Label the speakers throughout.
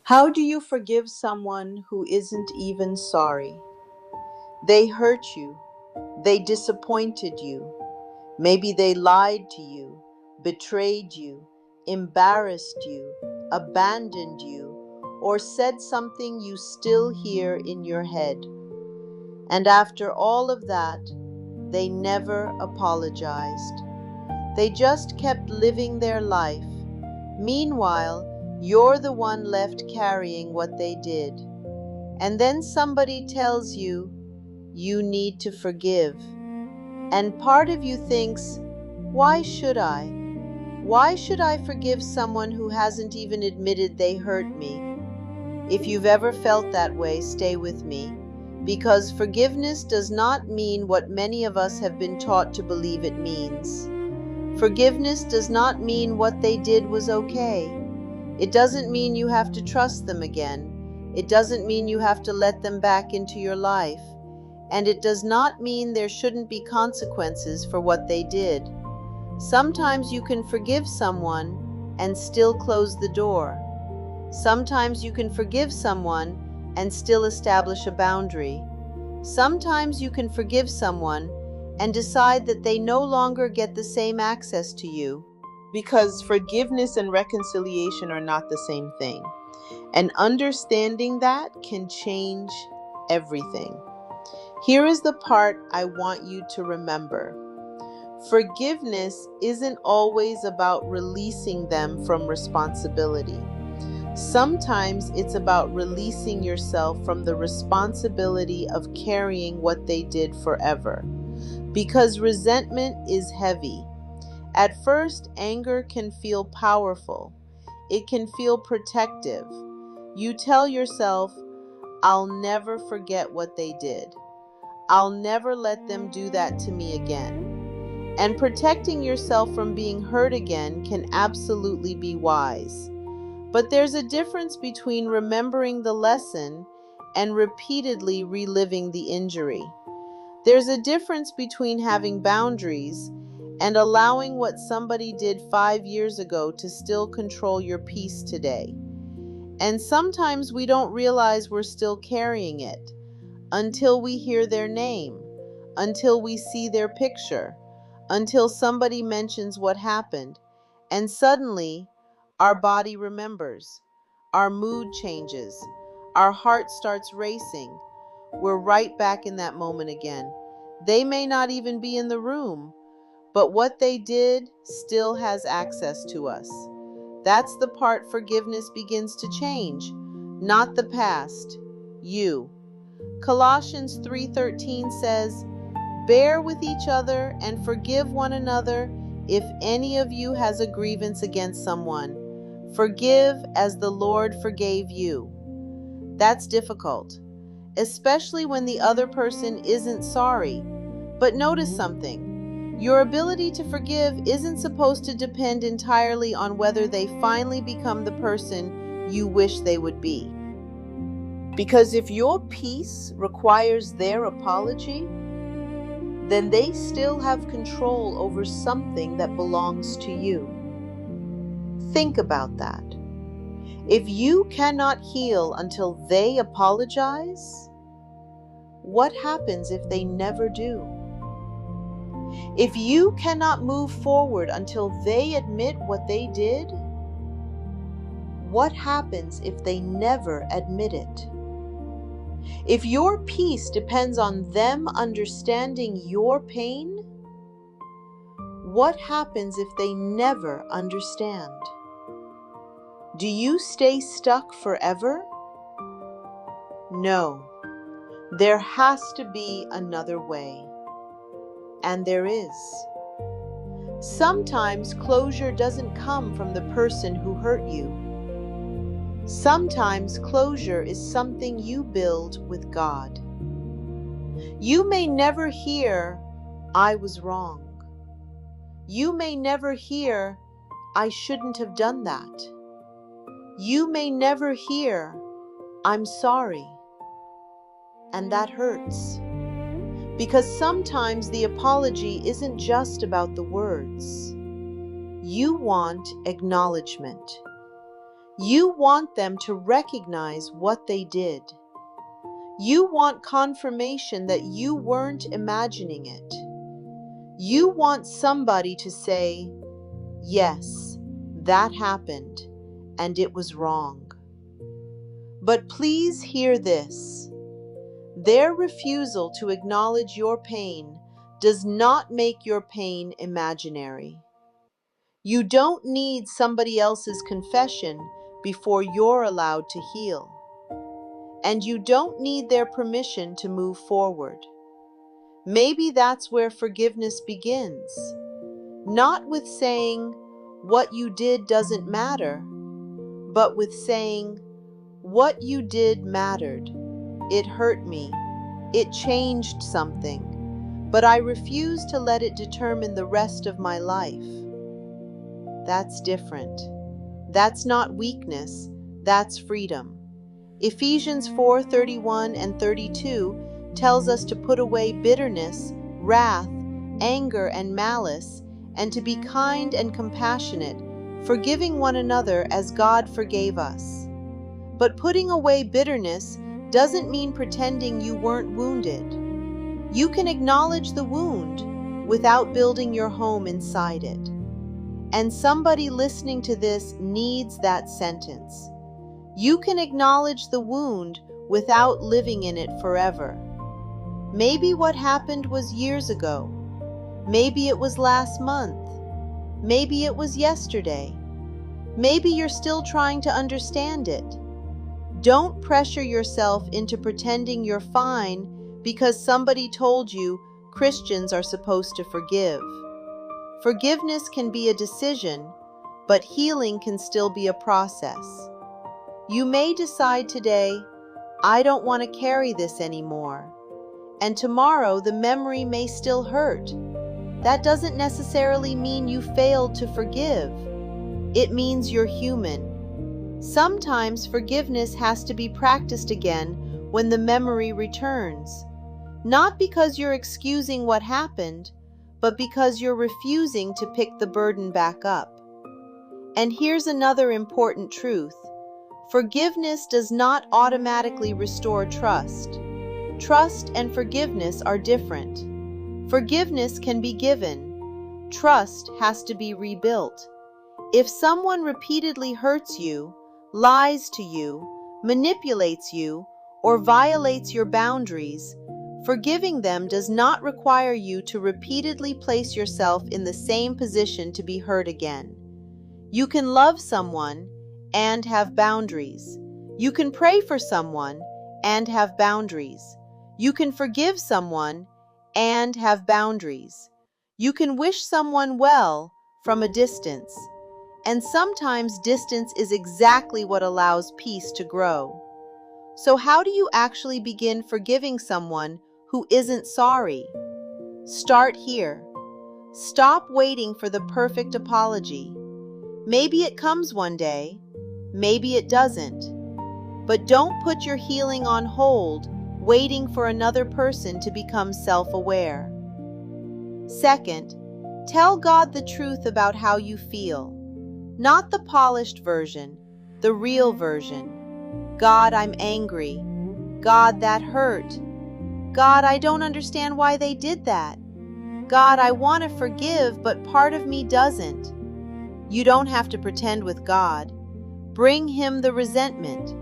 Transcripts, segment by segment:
Speaker 1: How do you forgive someone who isn't even sorry? They hurt you. They disappointed you. Maybe they lied to you, betrayed you, embarrassed you, abandoned you, or said something you still hear in your head. And after all of that, they never apologized. They just kept living their life. Meanwhile, you're the one left carrying what they did. And then somebody tells you, you need to forgive. And part of you thinks, why should I? Why should I forgive someone who hasn't even admitted they hurt me? If you've ever felt that way, stay with me. Because forgiveness does not mean what many of us have been taught to believe it means. Forgiveness does not mean what they did was okay. It doesn't mean you have to trust them again. It doesn't mean you have to let them back into your life. And it does not mean there shouldn't be consequences for what they did. Sometimes you can forgive someone and still close the door. Sometimes you can forgive someone and still establish a boundary. Sometimes you can forgive someone and decide that they no longer get the same access to you. Because forgiveness and reconciliation are not the same thing. And understanding that can change everything. Here is the part I want you to remember. Forgiveness isn't always about releasing them from responsibility. Sometimes it's about releasing yourself from the responsibility of carrying what they did forever. Because resentment is heavy. At first, anger can feel powerful. It can feel protective. You tell yourself, I'll never forget what they did. I'll never let them do that to me again. And protecting yourself from being hurt again can absolutely be wise. But there's a difference between remembering the lesson and repeatedly reliving the injury. There's a difference between having boundaries and allowing what somebody did 5 years ago to still control your peace today. And sometimes we don't realize we're still carrying it until we hear their name, until we see their picture, until somebody mentions what happened, and suddenly our body remembers, our mood changes, our heart starts racing. We're right back in that moment again. They may not even be in the room, but what they did still has access to us. That's the part forgiveness begins to change, not the past, you. Colossians 3:13 says, bear with each other and forgive one another if any of you has a grievance against someone. Forgive as the Lord forgave you. That's difficult, especially when the other person isn't sorry. But notice something. Your ability to forgive isn't supposed to depend entirely on whether they finally become the person you wish they would be. Because if your peace requires their apology, then they still have control over something that belongs to you. Think about that. If you cannot heal until they apologize, what happens if they never do? If you cannot move forward until they admit what they did, what happens if they never admit it? If your peace depends on them understanding your pain, what happens if they never understand? Do you stay stuck forever? No. There has to be another way. And there is. Sometimes closure doesn't come from the person who hurt you. Sometimes closure is something you build with God. You may never hear, I was wrong. You may never hear, I shouldn't have done that. You may never hear, I'm sorry. And that hurts. Because sometimes the apology isn't just about the words. You want acknowledgement. You want them to recognize what they did. You want confirmation that you weren't imagining it. You want somebody to say, yes, that happened, and it was wrong. But please hear this. Their refusal to acknowledge your pain does not make your pain imaginary. You don't need somebody else's confession before you're allowed to heal. And you don't need their permission to move forward. Maybe that's where forgiveness begins. Not with saying, what you did doesn't matter, but with saying, what you did mattered. It hurt me. It changed something. But I refuse to let it determine the rest of my life. That's different. That's not weakness, that's freedom. Ephesians 4:31 and 32 tells us to put away bitterness, wrath, anger, and malice, and to be kind and compassionate, forgiving one another as God forgave us. But putting away bitterness doesn't mean pretending you weren't wounded. You can acknowledge the wound without building your home inside it. And somebody listening to this needs that sentence. You can acknowledge the wound without living in it forever. Maybe what happened was years ago. Maybe it was last month. Maybe it was yesterday. Maybe you're still trying to understand it. Don't pressure yourself into pretending you're fine because somebody told you Christians are supposed to forgive. Forgiveness can be a decision, but healing can still be a process. You may decide today, I don't want to carry this anymore. And tomorrow the memory may still hurt. That doesn't necessarily mean you failed to forgive. It means you're human. Sometimes forgiveness has to be practiced again when the memory returns. Not because you're excusing what happened, but because you're refusing to pick the burden back up. And here's another important truth. Forgiveness does not automatically restore trust. Trust and forgiveness are different. Forgiveness can be given. Trust has to be rebuilt. If someone repeatedly hurts you, lies to you, manipulates you, or violates your boundaries, forgiving them does not require you to repeatedly place yourself in the same position to be hurt again. You can love someone and have boundaries. You can pray for someone and have boundaries. You can forgive someone and have boundaries. You can wish someone well from a distance. And sometimes distance is exactly what allows peace to grow. So how do you actually begin forgiving someone who isn't sorry? Start here. Stop waiting for the perfect apology. Maybe it comes one day, maybe it doesn't. But don't put your healing on hold, waiting for another person to become self-aware. Second, tell God the truth about how you feel. Not the polished version, the real version. God, I'm angry. God, that hurt. God, I don't understand why they did that. God, I want to forgive, but part of me doesn't. You don't have to pretend with God. Bring Him the resentment.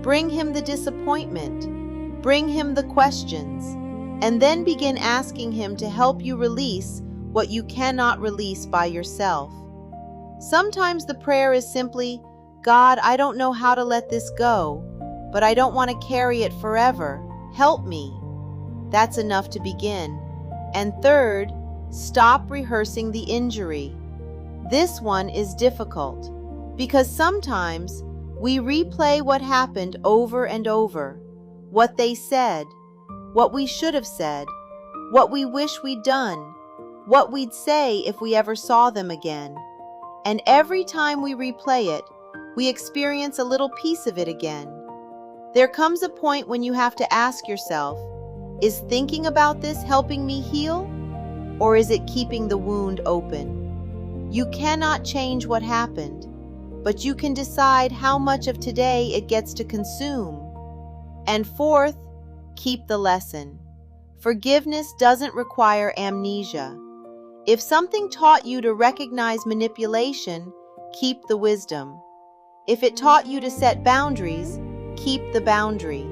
Speaker 1: Bring Him the disappointment. Bring Him the questions. And then begin asking Him to help you release what you cannot release by yourself. Sometimes the prayer is simply, God, I don't know how to let this go, but I don't want to carry it forever. Help me. That's enough to begin. And third, stop rehearsing the injury. This one is difficult because sometimes we replay what happened over and over. What they said, what we should have said, what we wish we'd done, what we'd say if we ever saw them again. And every time we replay it, we experience a little piece of it again. There comes a point when you have to ask yourself, is thinking about this helping me heal? Or is it keeping the wound open? You cannot change what happened, but you can decide how much of today it gets to consume. And fourth, keep the lesson. Forgiveness doesn't require amnesia. If something taught you to recognize manipulation, keep the wisdom. If it taught you to set boundaries, keep the boundary.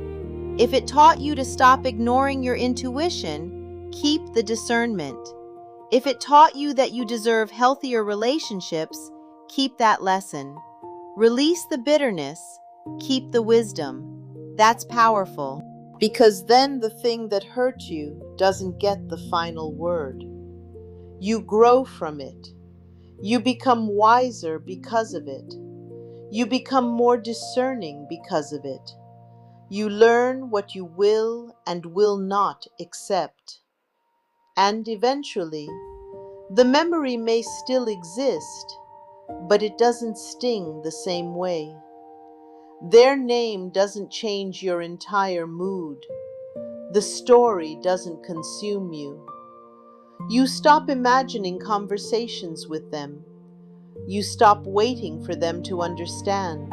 Speaker 1: If it taught you to stop ignoring your intuition, keep the discernment. If it taught you that you deserve healthier relationships, keep that lesson. Release the bitterness, keep the wisdom. That's powerful. Because then the thing that hurt you doesn't get the final word. You grow from it. You become wiser because of it. You become more discerning because of it. You learn what you will and will not accept. And eventually, the memory may still exist, but it doesn't sting the same way. Their name doesn't change your entire mood. The story doesn't consume you. You stop imagining conversations with them. You stop waiting for them to understand.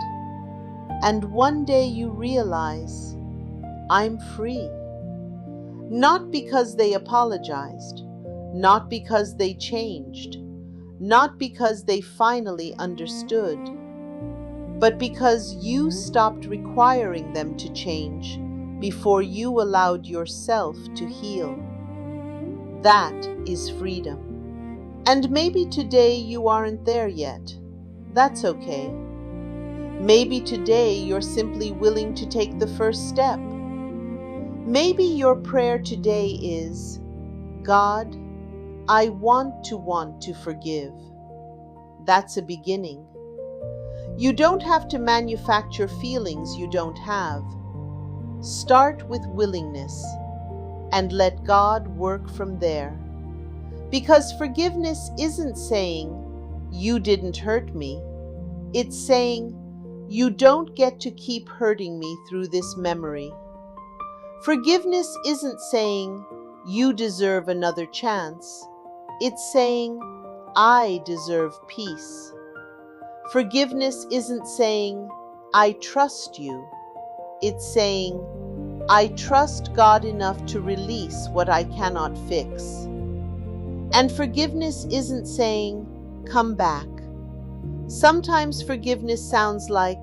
Speaker 1: And one day you realize, I'm free. Not because they apologized, not because they changed, not because they finally understood, but because you stopped requiring them to change before you allowed yourself to heal. That is freedom. And maybe today you aren't there yet. That's okay. Maybe today you're simply willing to take the first step. Maybe your prayer today is, God, I want to forgive. That's a beginning. You don't have to manufacture feelings you don't have. Start with willingness and let God work from there. Because forgiveness isn't saying, you didn't hurt me. It's saying, you don't get to keep hurting me through this memory. Forgiveness isn't saying, you deserve another chance. It's saying, I deserve peace. Forgiveness isn't saying, I trust you. It's saying, I trust God enough to release what I cannot fix. And forgiveness isn't saying, come back. Sometimes forgiveness sounds like,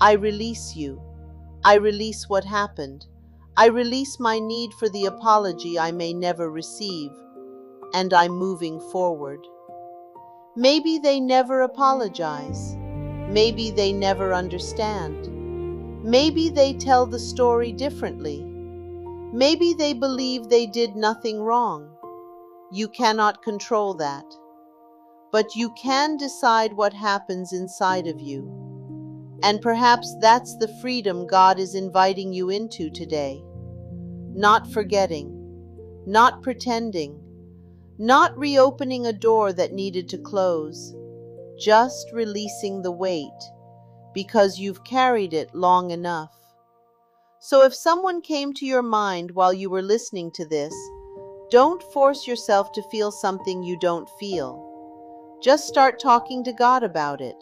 Speaker 1: I release you. I release what happened. I release my need for the apology I may never receive. And I'm moving forward. Maybe they never apologize. Maybe they never understand. Maybe they tell the story differently. Maybe they believe they did nothing wrong. You cannot control that. But you can decide what happens inside of you. And perhaps that's the freedom God is inviting you into today. Not forgetting, not pretending, not reopening a door that needed to close, just releasing the weight because you've carried it long enough. So if someone came to your mind while you were listening to this, don't force yourself to feel something you don't feel. Just start talking to God about it.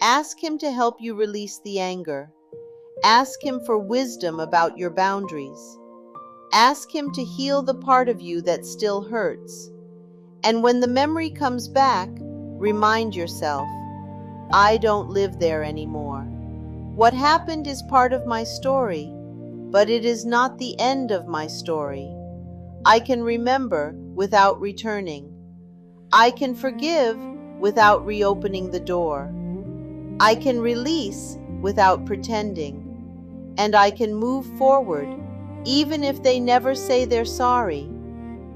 Speaker 1: Ask Him to help you release the anger. Ask Him for wisdom about your boundaries. Ask Him to heal the part of you that still hurts. And when the memory comes back, remind yourself, I don't live there anymore. What happened is part of my story, but it is not the end of my story. I can remember without returning. I can forgive without reopening the door. I can release without pretending. And I can move forward, even if they never say they're sorry.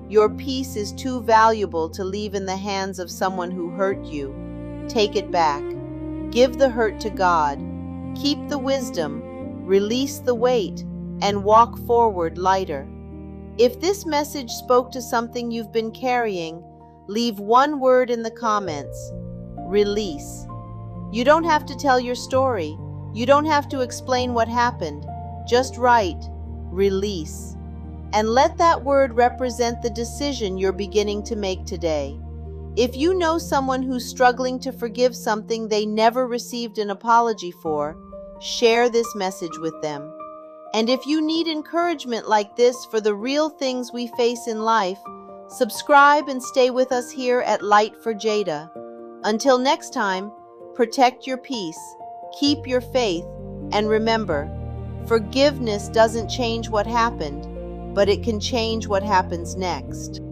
Speaker 1: Your peace is too valuable to leave in the hands of someone who hurt you. Take it back. Give the hurt to God. Keep the wisdom, release the weight, and walk forward lighter. If this message spoke to something you've been carrying, leave one word in the comments: release. You don't have to tell your story. You don't have to explain what happened. Just write, release. And let that word represent the decision you're beginning to make today. If you know someone who's struggling to forgive something they never received an apology for, share this message with them. And if you need encouragement like this for the real things we face in life, subscribe and stay with us here at Light for Jada. Until next time, protect your peace, keep your faith, and remember, forgiveness doesn't change what happened, but it can change what happens next.